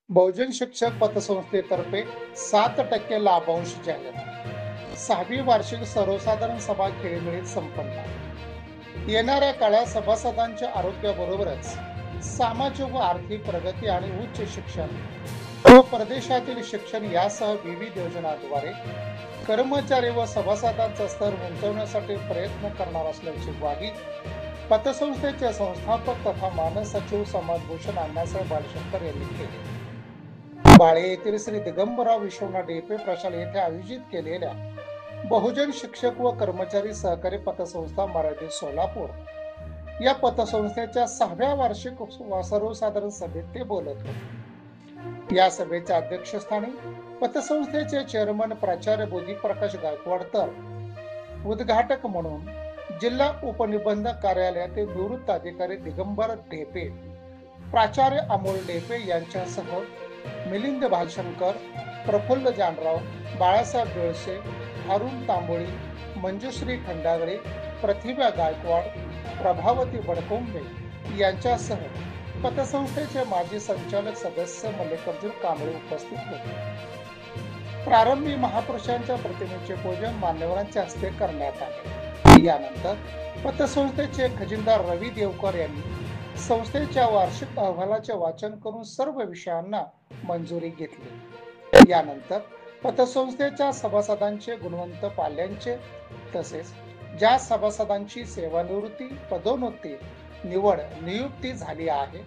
बहुजन शिक्षक पतसंस्थेतर्फे 7% लाभांश जाहीर. 6वी वार्षिक सर्वसाधारण सभा खेळीमेळीत संपन्न. येणाऱ्या काळात सभासदांच्या आरोग्याबरोबरच सामाजिक व आर्थिक प्रगती आणि उच्च शिक्षण व परदेशातील शिक्षण यासह विविध योजनांद्वारे कर्मचारी व सभासदांचा स्तर उंचावण्यासाठी प्रयत्न करणार असल्याची ग्वाही पतसंस्थेचे संस्थापक तथा मानद सचिव समाजभूषण अण्णासाहेब बालशंकर यांनी केली. बाळे येथील श्री दिगंबरराव विश्वनाथ डेपे प्रशाला येथे आयोजित केलेल्या बहुजन शिक्षक व कर्मचारी सहकारी पतसंस्था मराठी सोलापूर या पतसंस्थेच्या 6व्या वार्षिक सर्वसाधारण सभेत ते बोलत होते. या सभेच्या अध्यक्षस्थानी पतसंस्थेचे चेअरमन प्राचार्य बोधीप्रकाश गायकवाड तर उद्घाटक म्हणून जिल्हा उपनिबंधक कार्यालयातील निवृत्त अधिकारी दिगंबर डेपे, प्राचार्य अमोल डेपे यांच्यासह मिलिंद भालशंकर, प्रफुल्ल जानराव, बाळासाहेब बेळसे, अरुण तांबोळी, मंजुश्री खंडागळे, प्रतिभा गायकवाड, प्रभावती बडकोंबे यांच्यासह पतसंस्थेचे माजी संचालक सदस्य मल्लिकार्जुन कांबळे उपस्थित होते. प्रारंभी महापुरुषांच्या प्रतिमेचे पूजन मान्यवरांच्या हस्ते करण्यात आले. यानंतर पतसंस्थेचे खजिनदार रवी देवकर यांनी संस्थेच्या वार्षिक अहवालाचे वाचन करून सर्व विषयांना मंजुरी घेतली. यानंतर पतसंस्थेच्या सभासदांचे गुणवंत पाल्यांचे तसेच ज्या सभासदांची सेवानिवृत्ती, पदोन्नती, निवड, नियुक्ती झाली आहे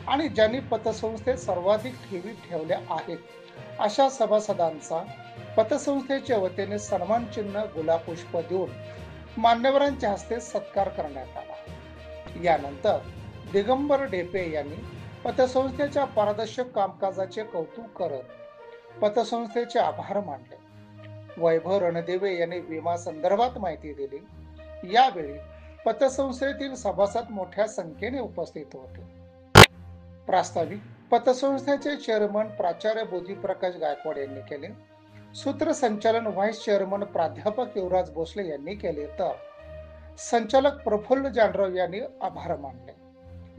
आणि ज्यांनी पतसंस्थेत सर्वाधिक ठेवी ठेवल्या आहेत अशा सभासदांचा पतसंस्थेच्या वतीने सन्मान चिन्ह, गुलाब पुष्प देऊन मान्यवरांच्या हस्ते सत्कार करण्यात आला. यानंतर दिगंबर डेपे यांनी पतसंस्थेच्या पारदर्शक कामकाजाचे कौतुक करत पतसंस्थेचे आभार मानले. वैभव रणदेवे यांनी विमा संदर्भात माहिती दिली. यावेळी पतसंस्थेतील सभासद मोठ्या संख्येने उपस्थित होते. प्रास्ताविक पतसंस्थेचे चेअरमन प्राचार्य बोधीप्रकाश गायकवाड यांनी केले. सूत्रसंचालन व्हाईस चेअरमन प्राध्यापक युवराज भोसले यांनी केले तर संचालक प्रफुल्ल जानराव यांनी आभार मानले.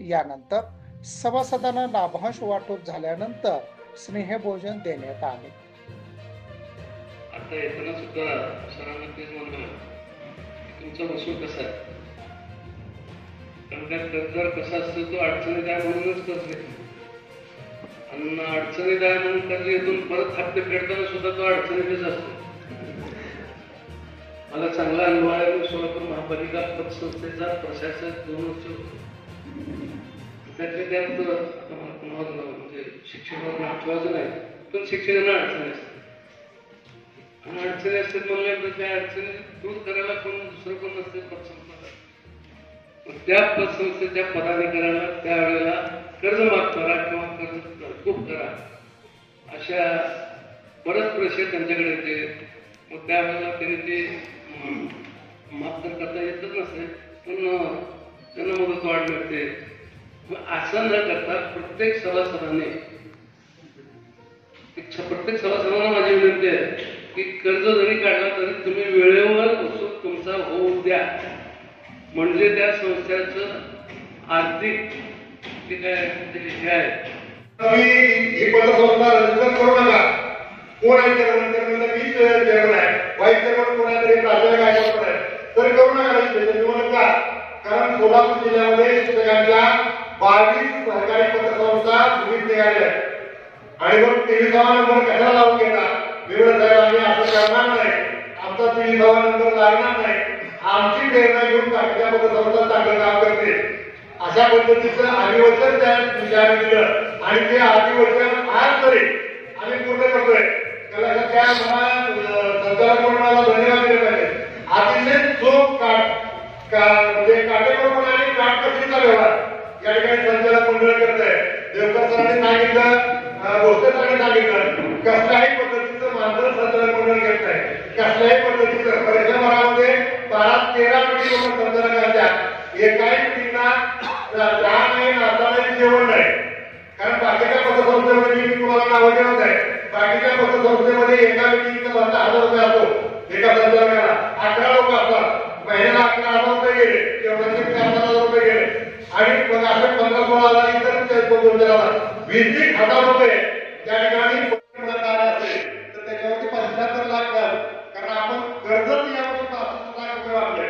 यानंतर सभासदांना लाभांश वाटप झाल्यानंतर स्नेहभोजन देण्यात आले. आता येताना सुद्धा सरांना तेच म्हणलं तुमचा वसूल कसा आहे, कारण काय कर्जदार कसा असतो तो अडचणीत आहे म्हणूनच कर्ज घेतो आणि अडचणीत आहे म्हणून कर्ज घेतून परत हप्ते फेडताना सुद्धा तो अडचणीतच असतो. मला चांगला अनुभव आहे. मी सोलापूर महापालिका पतसंस्थेचा प्रशासक 2 वर्ष होतो. त्यातल्या त्यात म्हणजे शिक्षकांना महत्वाचं नाही पण शिक्षकांना अडचणी असतात आणि अडचणी असतात म्हणल्यानंतर त्या अडचणी दूर करायला कोण दुसरं कोण नसते पतसंस्था. त्या पतसंस्थेच्या पदाधिकाऱ्याला त्यावेळेला कर्ज माफ करा किंवा कर्ज खूप करा अशा बरेच प्रश्न त्यांच्याकडे येते. मग त्यावेळेला त्यांनी ते माफ तर करता येतच नसते पण त्यांना मदत वाढ मिळते. असं न करता प्रत्येक सभासदांना माझी विनंती आहे की कर्ज जरी काढला तरी तुम्ही वेळेवर वसूल तुमचा होऊ द्या, म्हणजे त्या संस्थेचं आर्थिक जे काय हे आहे ही पतसंस्था रजिस्टर करू नका. कोण आहे चेअरमन? मी चेअरमन आहे. व्हाईस चेअरमन कोण आहे? तरी प्राचार्य गायकवाड आहे. तर करू नका. कारण सोलापूर जिल्ह्यामध्ये शिक्षकांच्या 22 सहकारी पतसंस्था सुविध निघाल्या आणि मग 23वा नंबर कशाला लावून घेता? निवड साहेब आम्ही असं करणार नाही, आमचा 23वा नंबर लागणार नाही, आमची प्रेरणा घेऊन बाकीच्या पतसंस्था चांगलं काम करते अशा पद्धतीचं अभिवचन त्या विषयाने दिलं आणि ते अभिवचन आज तरी आम्ही पूर्ण करतोय. त्याला त्या संचालक मंडळाला धन्यवाद दिले पाहिजे. अतिशय चोख म्हणजे काटेकोरपणे काटकसरीचा व्यवहार या ठिकाणी संचालक मंडळ करत आहे. देवकर सरांनी सांगितलं, भोसले सरांनी सांगितलं, कसल्याही पद्धतीचं मानधन संचालक मंडळ घेत आहे. कसल्याही पद्धतीचं परिश्रमामध्ये 12-13 मिनिट संचालकांच्या एकाही मिनिटला 10 नाही, नाश्ता नाही, जेवण नाही. कारण बाकीच्या पतसंस्थेमध्ये मी तुम्हाला नावं ठेवत आहे. बाकीच्या पतसंस्थेमध्ये एका मिनिटचा भत्ता 1000 रुपये असतो एका संचालकाला. 11 लोक असतात. महिन्याला 11,000 रुपये गेले, तेवढ्याचे 15,000 रुपये गेले आणि मग असे 15-16 हजार इतर 20-20,000 रुपये त्या ठिकाणी आले असेल तर त्याच्यावरती 75 लाख व्याज, कारण आपण कर्जच यावर्षी 65 लाख रुपये वाटले,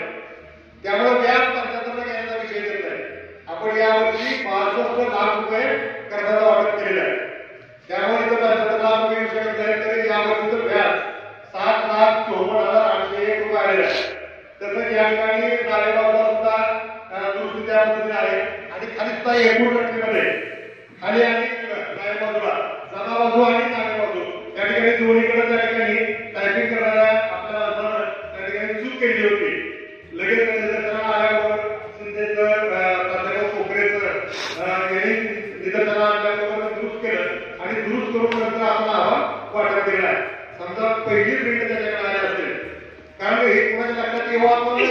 त्यामुळे व्याज 75 लाख घेण्याचा विषय येत नाही. आपण यावर्षी 65 लाख रुपये कर्जाचा वाटप केलेला आहे. त्यामुळे इथं 75 लाख रुपये विषय झाले तरी यावर्षीचं व्याज 7,54,801 रुपये आलेलं आहे. तसंच या ठिकाणी नालेगावला सुद्धा दुरुस्ती त्या पद्धतीने आहे आणि खाली सुद्धा एकूण रकमेमध्ये खाली आणि डाव्या बाजूला सभा बाजू आणि नावे बाजू त्या ठिकाणी दोन्हीकडे त्या ठिकाणी टायपिंग करणाऱ्या आपल्या माणसानं त्या ठिकाणी चूक केली होती. लगेच निदर्शनाला आल्यावर शिंदेचं प्राध्यापक कोकरेचं यांनी निदर्शनाला आल्याबरोबर दुरुस्त केलं आणि दुरुस्त करून नंतर आपला अहवाल वाटप केला आहे. समजा पहिली प्रिंट त्याच्याकडे आली असेल, कारण हे कोणाच्या लक्षात येऊ आपण नाही,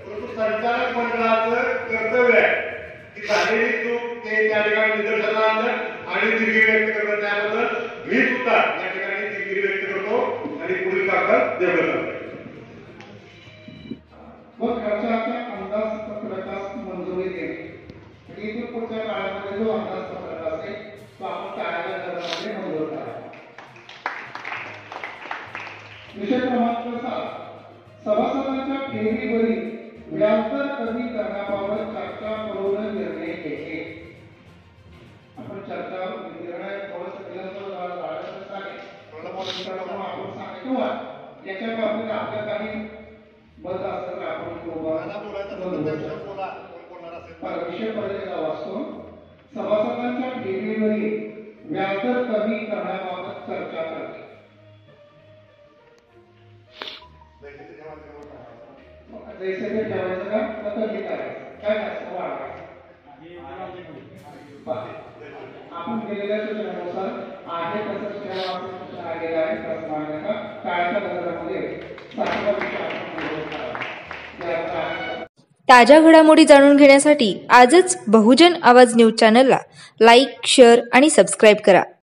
परंतु संचालक मंडळाचं कर्तव्य आहे की झालेली चूक ते त्या ठिकाणी निदर्शनाला आणलं आणि दिलगिरी व्यक्त करतात. त्याबद्दल मी सुद्धा या ठिकाणी दिलगिरी व्यक्त करतो आणि पुढील कागद देवलं करतो. व खर्चाच्या अंदाजपत्रकास मंजुरी देणे आणि इथून पुढच्या काळामध्ये जो अंदाजपत्रक असेल तो आपण कार्यालयामध्ये मंजूर करावा. विषय क्रमांक 7, सभासदांच्या ठेवीवरील व्याजदर कमी करण्याबाबत चर्चा करून निर्णय घ्यायचे. आपण चर्चा निर्णय थोडंसं दिलं तर आपण सांगा किंवा याच्या बाबतीत आपल्या काही मत असतं तर आपण विषय पर्याय वाचतो. सभासदांच्या ठेवीवरील व्याजदर कमी करण्याबाबत चर्चा करते. जैसे ते ठेवायचं का कमी करायचं काय जास्त वाढवायचं. आपण केलेल्या सूचनेनुसार आहे तसंच ठेवा सूचना आलेल्या आहे. तसं मागण्याचा काळाच्या बदलामध्ये 7वा विषय आपण मंजूर करावा. ताज्या घडामोडी जाणून घेण्यासाठी आजच बहुजन आवाज न्यूज चॅनलला लाईक, शेअर आणि सबस्क्राईब करा.